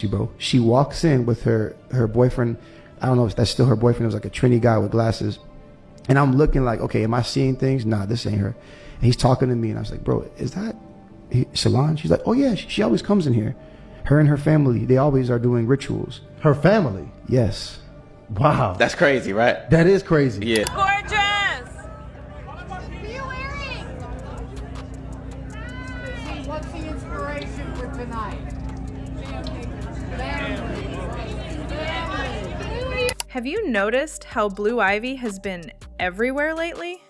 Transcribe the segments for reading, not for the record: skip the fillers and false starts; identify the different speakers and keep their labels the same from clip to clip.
Speaker 1: bro. She walks in with her boyfriend. I don't know if that's still her boyfriend. It was like a Trini guy with glasses. And I'm looking like, okay, am I seeing things? Nah, this ain't her. And he's talking to me, and I was like, bro, is that Solange? She's like, oh yeah, she always comes in here. Her and her family, they always are doing rituals.
Speaker 2: Her family?
Speaker 1: Yes.
Speaker 2: Wow.
Speaker 3: That's crazy, right?
Speaker 2: That is crazy.
Speaker 3: Yeah.
Speaker 4: Gorgeous! What are you wearing?
Speaker 5: What's the inspiration for tonight?
Speaker 6: Have you noticed how Blue Ivy has been everywhere lately?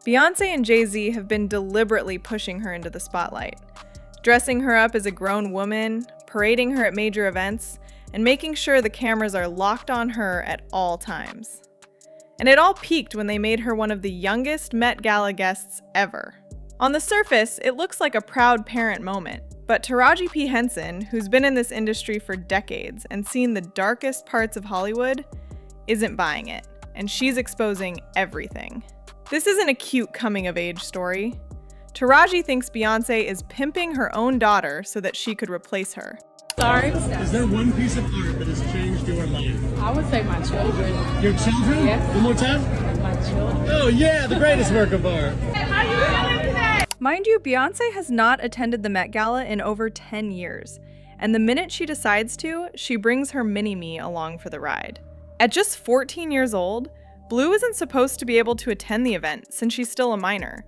Speaker 6: Beyoncé and Jay-Z have been deliberately pushing her into the spotlight, dressing her up as a grown woman, parading her at major events, and making sure the cameras are locked on her at all times. And it all peaked when they made her one of the youngest Met Gala guests ever. On the surface, it looks like a proud parent moment, but Taraji P. Henson, who's been in this industry for decades and seen the darkest parts of Hollywood, isn't buying it, and she's exposing everything. This isn't a cute coming-of-age story. Taraji thinks Beyoncé is pimping her own daughter so that she could replace her.
Speaker 4: Sorry?
Speaker 7: Is there one piece of art that has changed your life?
Speaker 5: I would say my children.
Speaker 7: Your children?
Speaker 5: Yes.
Speaker 7: One more time?
Speaker 5: My children.
Speaker 7: Oh yeah, the greatest work of art.
Speaker 4: How you feeling today?
Speaker 6: Mind you, Beyoncé has not attended the Met Gala in over 10 years, and the minute she decides to, she brings her mini-me along for the ride. At just 14 years old, Blue isn't supposed to be able to attend the event since she's still a minor.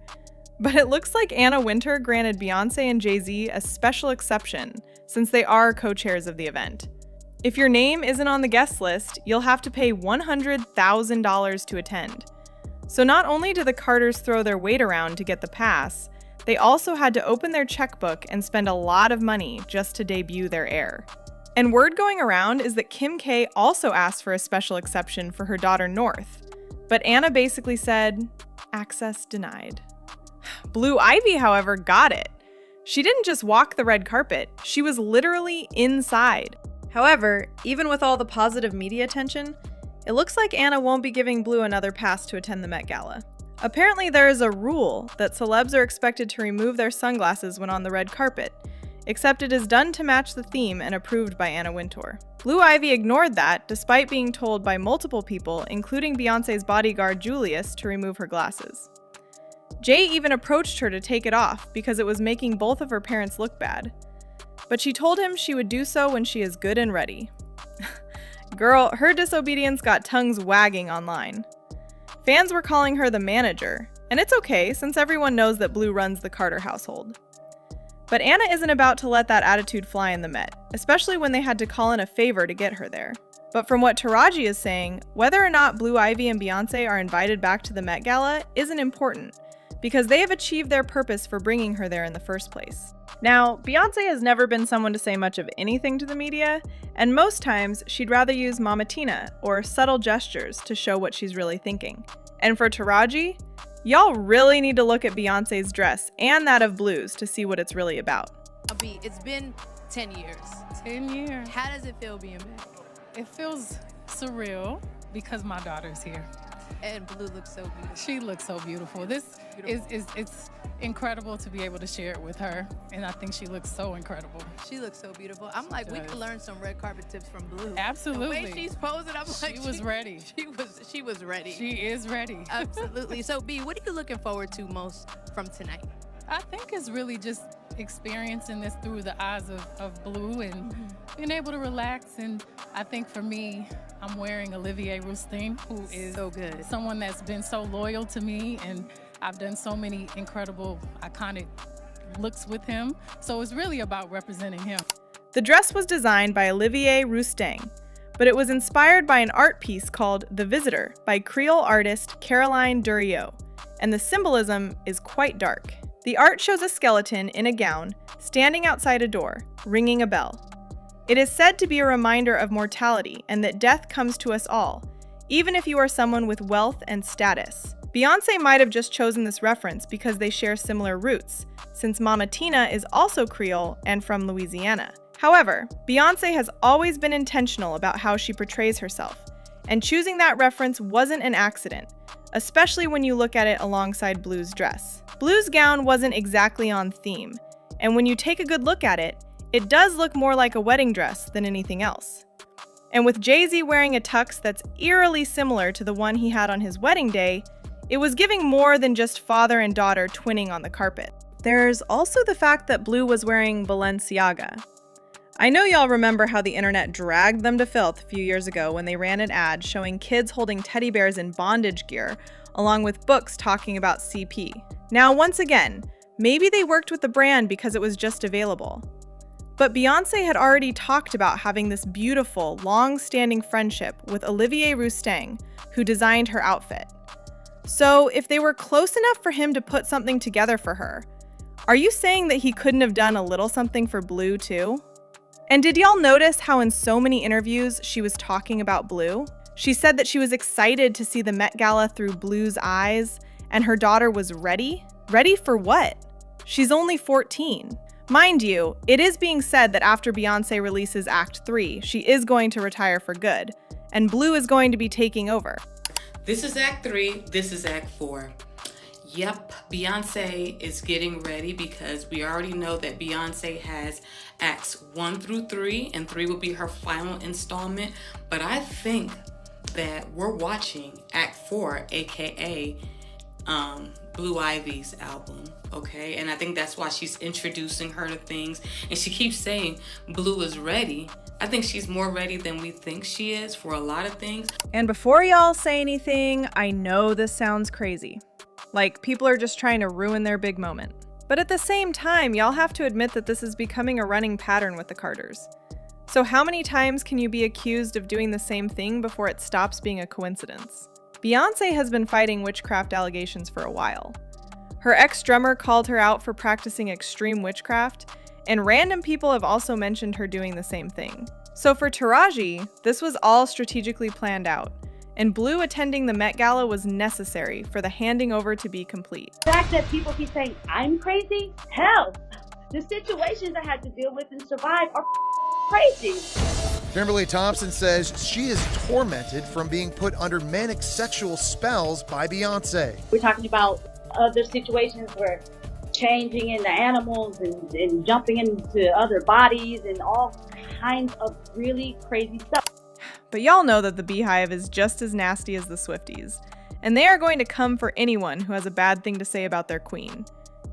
Speaker 6: But it looks like Anna Wintour granted Beyoncé and Jay-Z a special exception since they are co-chairs of the event. If your name isn't on the guest list, you'll have to pay $100,000 to attend. So not only do the Carters throw their weight around to get the pass, they also had to open their checkbook and spend a lot of money just to debut their heir. And word going around is that Kim K also asked for a special exception for her daughter North, but Anna basically said, access denied. Blue Ivy, however, got it. She didn't just walk the red carpet, she was literally inside. However, even with all the positive media attention, it looks like Anna won't be giving Blue another pass to attend the Met Gala. Apparently there is a rule that celebs are expected to remove their sunglasses when on the red carpet, except it is done to match the theme and approved by Anna Wintour. Blue Ivy ignored that despite being told by multiple people, including Beyoncé's bodyguard Julius, to remove her glasses. Jay even approached her to take it off because it was making both of her parents look bad. But she told him she would do so when she is good and ready. Girl, her disobedience got tongues wagging online. Fans were calling her the manager, and it's okay since everyone knows that Blue runs the Carter household. But Anna isn't about to let that attitude fly in the Met, especially when they had to call in a favor to get her there. But from what Taraji is saying, whether or not Blue Ivy and Beyoncé are invited back to the Met Gala isn't important, because they have achieved their purpose for bringing her there in the first place. Now, Beyoncé has never been someone to say much of anything to the media, and most times she'd rather use Mama Tina or subtle gestures to show what she's really thinking. And for Taraji, y'all really need to look at Beyoncé's dress and that of Blue's to see what it's really about.
Speaker 8: It's been 10 years.
Speaker 9: 10 years.
Speaker 8: How does it feel being back?
Speaker 9: It feels surreal because my daughter's here.
Speaker 8: And Blue looks so beautiful.
Speaker 9: She looks so beautiful. This is it's incredible to be able to share it with her, and I think she looks so incredible.
Speaker 8: She looks so beautiful. I'm like, we could learn some red carpet tips from Blue.
Speaker 9: Absolutely.
Speaker 8: The way she's posing, I'm like,
Speaker 9: she was ready.
Speaker 8: She was ready.
Speaker 9: She is ready.
Speaker 8: Absolutely. So, B, what are you looking forward to most from tonight?
Speaker 9: I think it's really just experiencing this through the eyes of Blue and being able to relax. And I think for me, I'm wearing Olivier Rousteing, who is
Speaker 8: so good.
Speaker 9: Someone that's been so loyal to me, and I've done so many incredible, iconic looks with him. So it's really about representing him.
Speaker 6: The dress was designed by Olivier Rousteing, but it was inspired by an art piece called The Visitor by Creole artist Caroline Durieux, and the symbolism is quite dark. The art shows a skeleton in a gown standing outside a door, ringing a bell. It is said to be a reminder of mortality and that death comes to us all, even if you are someone with wealth and status. Beyoncé might have just chosen this reference because they share similar roots, since Mama Tina is also Creole and from Louisiana. However, Beyoncé has always been intentional about how she portrays herself, and choosing that reference wasn't an accident, especially when you look at it alongside Blue's dress. Blue's gown wasn't exactly on theme, and when you take a good look at it, It does look more like a wedding dress than anything else. And with Jay-Z wearing a tux that's eerily similar to the one he had on his wedding day, it was giving more than just father and daughter twinning on the carpet. There's also the fact that Blue was wearing Balenciaga. I know y'all remember how the internet dragged them to filth a few years ago when they ran an ad showing kids holding teddy bears in bondage gear, along with books talking about CP. Now, once again, maybe they worked with the brand because it was just available. But Beyoncé had already talked about having this beautiful, long-standing friendship with Olivier Rousteing, who designed her outfit. So if they were close enough for him to put something together for her, are you saying that he couldn't have done a little something for Blue too? And did y'all notice how in so many interviews she was talking about Blue? She said that she was excited to see the Met Gala through Blue's eyes, and her daughter was ready? Ready for what? She's only 14. Mind you, it is being said that after Beyoncé releases Act 3, she is going to retire for good, and Blue is going to be taking over.
Speaker 2: This is Act 3, this is Act 4. Yep, Beyoncé is getting ready because we already know that Beyoncé has Acts 1 through 3, and 3 will be her final installment. But I think that we're watching Act 4, aka Blue Ivy's album, okay? And I think that's why she's introducing her to things. And she keeps saying Blue is ready. I think she's more ready than we think she is for a lot of things.
Speaker 6: And before y'all say anything, I know this sounds crazy. Like people are just trying to ruin their big moment. But at the same time, y'all have to admit that this is becoming a running pattern with the Carters. So how many times can you be accused of doing the same thing before it stops being a coincidence? Beyoncé has been fighting witchcraft allegations for a while. Her ex-drummer called her out for practicing extreme witchcraft, and random people have also mentioned her doing the same thing. So for Taraji, this was all strategically planned out, and Blue attending the Met Gala was necessary for the handing over to be complete.
Speaker 3: The fact that people keep saying I'm crazy, hell, the situations I had to deal with and survive are crazy.
Speaker 10: Kimberly Thompson says she is tormented from being put under manic sexual spells by Beyoncé.
Speaker 3: We're talking about other situations where changing into animals and jumping into other bodies and all kinds of really crazy stuff.
Speaker 6: But y'all know that the Beehive is just as nasty as the Swifties, and they are going to come for anyone who has a bad thing to say about their queen,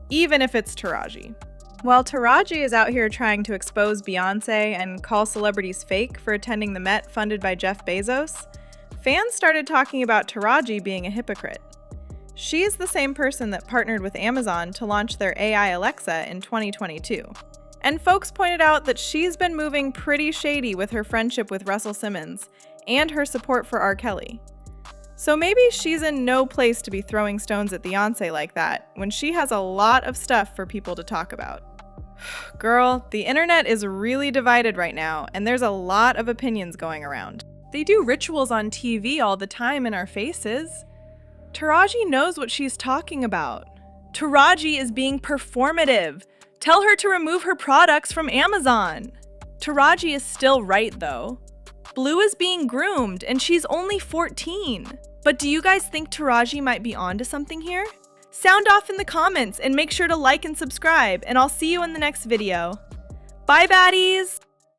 Speaker 6: even if it's Taraji. While Taraji is out here trying to expose Beyoncé and call celebrities fake for attending the Met funded by Jeff Bezos, fans started talking about Taraji being a hypocrite. She is the same person that partnered with Amazon to launch their AI Alexa in 2022. And folks pointed out that she's been moving pretty shady with her friendship with Russell Simmons and her support for R. Kelly. So maybe she's in no place to be throwing stones at Beyoncé like that when she has a lot of stuff for people to talk about. Girl, the internet is really divided right now, and there's a lot of opinions going around. They do rituals on TV all the time in our faces. Taraji knows what she's talking about. Taraji is being performative. Tell her to remove her products from Amazon. Taraji is still right, though. Blue is being groomed, and she's only 14. But do you guys think Taraji might be onto something here? Sound off in the comments and make sure to like and subscribe, and I'll see you in the next video. Bye, baddies!